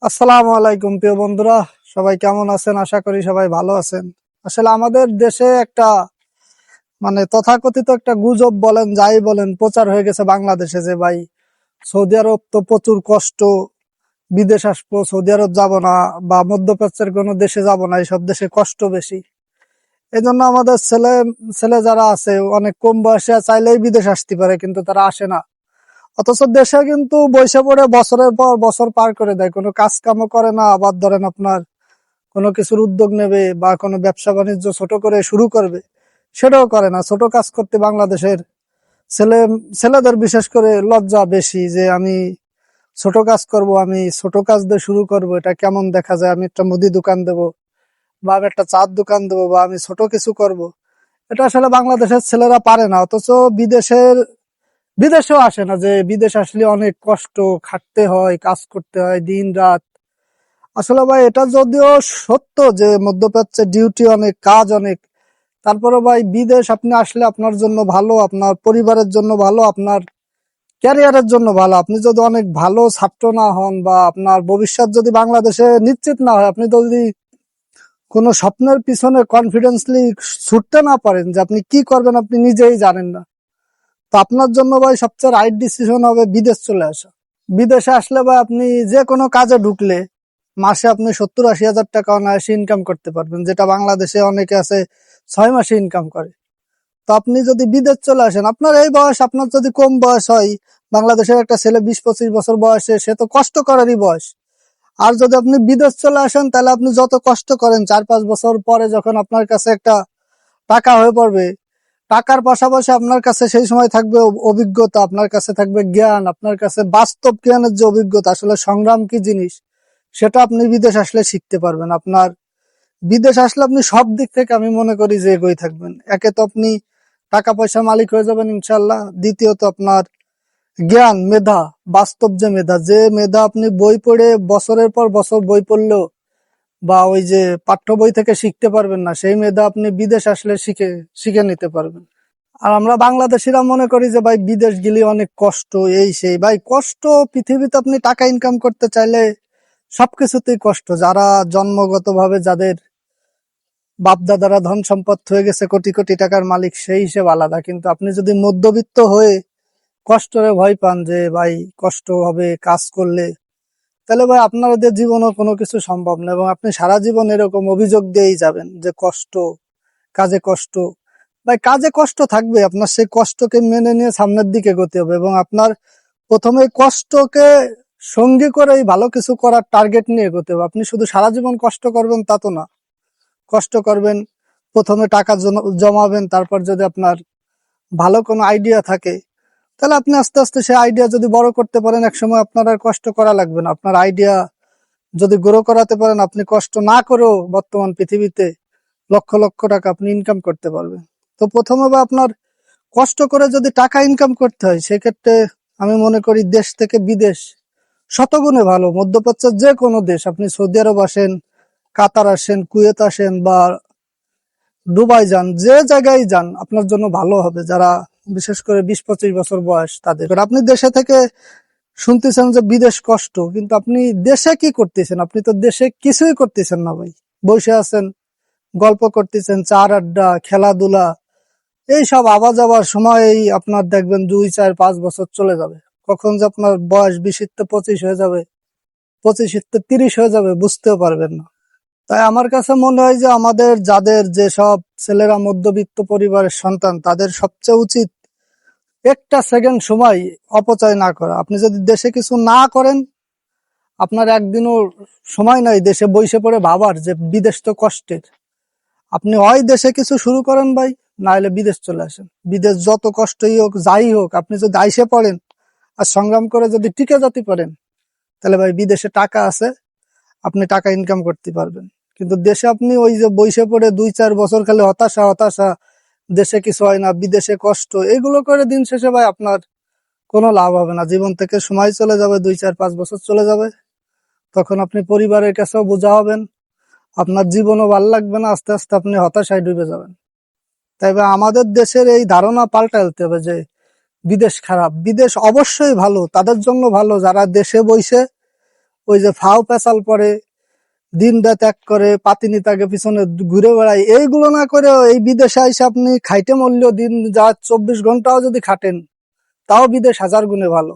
আসসালামু আলাইকুম প্রিয় বন্ধুরা, সবাই কেমন আছেন? আশা করি সবাই ভালো আছেন। আসলে আমাদের দেশে একটা তথাকথিত একটা গুজব বলেন যাই বলেন প্রচার হয়ে গেছে বাংলাদেশে যে ভাই সৌদি আরব তো প্রচুর কষ্ট, বিদেশ আসবো, সৌদি আরব যাব না বা মধ্যপ্রাচ্যের কোনো দেশে যাব না, এইসব দেশে কষ্ট বেশি। এই জন্য আমাদের ছেলে ছেলে যারা আছে অনেক কম বয়সে চাইলেই বিদেশ আসতে পারে, কিন্তু তারা আসে না। অথচ দেশে কিন্তু বসে পড়ে বছরের পর বছর পার করে দেয়, কোনো কাজ কামও করে না। আবার ধরেন আপনার কোনো কিছুর উদ্যোগ নেবে বা কোনো ব্যবসা বাণিজ্য ছোট করে শুরু করবে, সেটাও করে না। ছোট কাজ করতে বাংলাদেশের ছেলে ছেলেদের বিশেষ করে লজ্জা বেশি, যে আমি ছোট কাজ করব, আমি ছোট কাজ দিয়ে শুরু করব, এটা কেমন দেখা যায়, আমি একটা মুদি দোকান দেব বা আমি একটা চার দোকান দেবো বা আমি ছোট কিছু করব। এটা আসলে বাংলাদেশের ছেলেরা পারে না। অথচ বিদেশেও আসে না, যে বিদেশ আসলে অনেক কষ্ট, খাটতে হয়, কাজ করতে হয় দিন রাত। আসলে ভাই এটা যদিও সত্য যে মধ্যপ্রাচ্যে ডিউটি অনেক, কাজ অনেক, তারপরে ভাই বিদেশ আপনি আসলে আপনার জন্য ভালো, আপনার পরিবারের জন্য ভালো, আপনার ক্যারিয়ারের জন্য ভালো। আপনি যদি অনেক ভালো ছাত্র না হন বা আপনার ভবিষ্যৎ যদি বাংলাদেশে নিশ্চিত না হয়, আপনি যদি কোনো স্বপ্নের পিছনে কনফিডেন্সলি ছুটতে না পারেন, যে আপনি কি করবেন আপনি নিজেই জানেন না, তো আপনার জন্য ভাই সবচেয়ে রাইট ডিসিশন হবে বিদেশ চলে আসা। বিদেশে আসলে ভাই আপনি যে কোনো কাজে ঢুকলে মাসে আপনি 70-80 হাজার টাকা অনায়াসে ইনকাম করতে পারবেন, যেটা বাংলাদেশে অনেকে আছে 6 মাসে ইনকাম করে। তো আপনি যদি বিদেশ চলে আসেন, আপনার এই বয়স, আপনার যদি কম বয়স হয়, বাংলাদেশের একটা ছেলে 20-25 বছর বয়সে, সে তো কষ্ট করারই বয়স। আর যদি আপনি বিদেশ চলে আসেন, তাহলে আপনি যত কষ্ট করেন 4-5 বছর পরে যখন আপনার কাছে একটা টাকা হয়ে পড়বে, টাকার পাশাপাশি আপনার কাছে সেই সময় থাকবে অভিজ্ঞতা, আপনার কাছে থাকবে জ্ঞান, আপনার কাছে বাস্তব জ্ঞানের যে অভিজ্ঞতা, আসলে সংগ্রাম কি জিনিস, সেটা আপনি বিদেশ আসলে শিখতে পারবেন। আপনার বিদেশ আসলে আপনি সব দিক থেকে আমি মনে করি যে এগোই থাকবেন। একে তো আপনি টাকা পয়সা মালিক হয়ে যাবেন ইনশাল্লাহ, দ্বিতীয়ত আপনার জ্ঞান, মেধা, বাস্তব যে মেধা আপনি বই পড়ে বছরের পর বছর বই পড়লেও বা ওই যে পাঠ্য বই থেকে শিখতে পারবেন না, সেই মেধা আপনি বিদেশ আসলে শিখে শিখে নিতে পারবেন। আর আমরা বাংলাদেশিরা মনে করি যে ভাই বিদেশ গেলে অনেক কষ্ট, এই সেই। ভাই কষ্ট, পৃথিবীতে আপনি টাকা ইনকাম করতে চাইলে সবকিছুতেই কষ্ট। যারা জন্মগত ভাবে, যাদের বাপ দাদারা ধন সম্পদ হয়ে গেছে কোটি কোটি টাকার মালিক, সেই হিসেব আলাদা। কিন্তু আপনি যদি মধ্যবিত্ত হয়ে কষ্টরে ভয় পান যে ভাই কষ্ট হবে কাজ করলে, তাহলে ভাই আপনার ওদের জীবনও কোনো কিছু সম্ভব না, এবং আপনি সারা জীবন এরকম অভিযোগ দিয়েই যাবেন যে কষ্ট, কাজে কষ্ট। ভাই কাজে কষ্ট থাকবে, আপনার সেই কষ্টকে মেনে নিয়ে সামনের দিকে এগোতে হবে, এবং আপনার প্রথমে কষ্টকে সঙ্গী করে ভালো কিছু করার টার্গেট নিয়ে এগোতে হবে। আপনি শুধু সারা জীবন কষ্ট করবেন তা তো না। কষ্ট করবেন, প্রথমে টাকা জমাবেন, তারপর যদি আপনার ভালো কোনো আইডিয়া থাকে, তাহলে আপনি আস্তে আস্তে সেই আইডিয়া যদি বড় করতে পারেন, একসময় আপনার আর কষ্ট করা লাগবে না। আপনার আইডিয়া যদি গ্রো করাতে পারেন, আপনি কষ্ট না করেও বর্তমান পৃথিবীতে লক্ষ লক্ষ টাকা আপনি ইনকাম করতে পারবেন। তো প্রথমে বা আপনার কষ্ট করে যদি টাকা ইনকাম করতে হয়, সেক্ষেত্রে আমি মনে করি দেশ থেকে বিদেশ শতগুণে ভালো। মধ্যপ্রাচ্যের যে কোনো দেশ, আপনি সৌদি আরব আসেন, কাতার আসেন, কুয়েত আসেন বা দুবাই যান, যে জায়গায় যান আপনার জন্য ভালো হবে। যারা বিশেষ করে 20-25 বছর বয়স তাদের, আপনি দেশে থেকে শুনতেছেন যে বিদেশ কষ্ট, কিন্তু আপনি দেশে কি করতেছেন? আপনি তো দেশে কিছুই করতেছেন না ভাই, বসে আছেন, গল্প করতেছেন, চার আড্ডা, খেলাধুলা, এই সব আওয়া যাওয়ার সময়ই আপনার দেখবেন 2-4-5 বছর চলে যাবে। কখন যে আপনার বয়স 20-25 হয়ে যাবে, 25-30 হয়ে যাবে, বুঝতেও পারবেন না। তাই আমার কাছে মনে হয় যে আমাদের যাদের, যেসব ছেলেরা মধ্যবিত্ত পরিবারের সন্তান, তাদের সবচেয়ে উচিত একটা সেকেন্ড সময় অপচয় না করা। আপনি যদি দেশে কিছু না করেন, আপনার একদিনও সময় নাই দেশে বসে পড়ে ভাবার যে বিদেশ তো কষ্টের। আপনি হয় দেশে কিছু শুরু করেন ভাই, না হলে বিদেশ চলে আসেন। বিদেশ যত কষ্টই হোক, যাই হোক, আপনি যদি আইসে পড়েন আর সংগ্রাম করে যদি টিকে যেতে পারেন, তাহলে ভাই বিদেশে টাকা আছে, আপনি টাকা ইনকাম করতে পারবেন। কিন্তু দেশে আপনি ওই যে বইসে পড়ে 2-4 বছর খালি হতাশা হতাশা, দেশে কিছু হয় না, বিদেশে কষ্ট, এগুলো করে দিন শেষে ভাই আপনার কোনো লাভ হবে না। জীবন থেকে সময় চলে যাবে, 2-4-5 বছর চলে যাবে, তখন আপনি পরিবারের কাছেও বোঝা হবেন, আপনার জীবনও ভালো লাগবে না, আস্তে আস্তে আপনি হতাশায় ডুবে যাবেন। তাই আমাদের দেশের এই ধারণা পাল্টাতে হবে যে বিদেশ খারাপ। বিদেশ অবশ্যই ভালো, তাদের জন্য ভালো যারা দেশে বসে ওই যে ফাও পেঁচাল পরে, দিন রাত এক করে, পাতিনি তাকে পিছনে ঘুরে বেড়ায়, এইগুলো না করে এই বিদেশে এসে আপনি খাইতে মরলেও দিন যা 24 ঘন্টাও যদি খাটেন, তাও বিদেশ হাজার গুণে ভালো।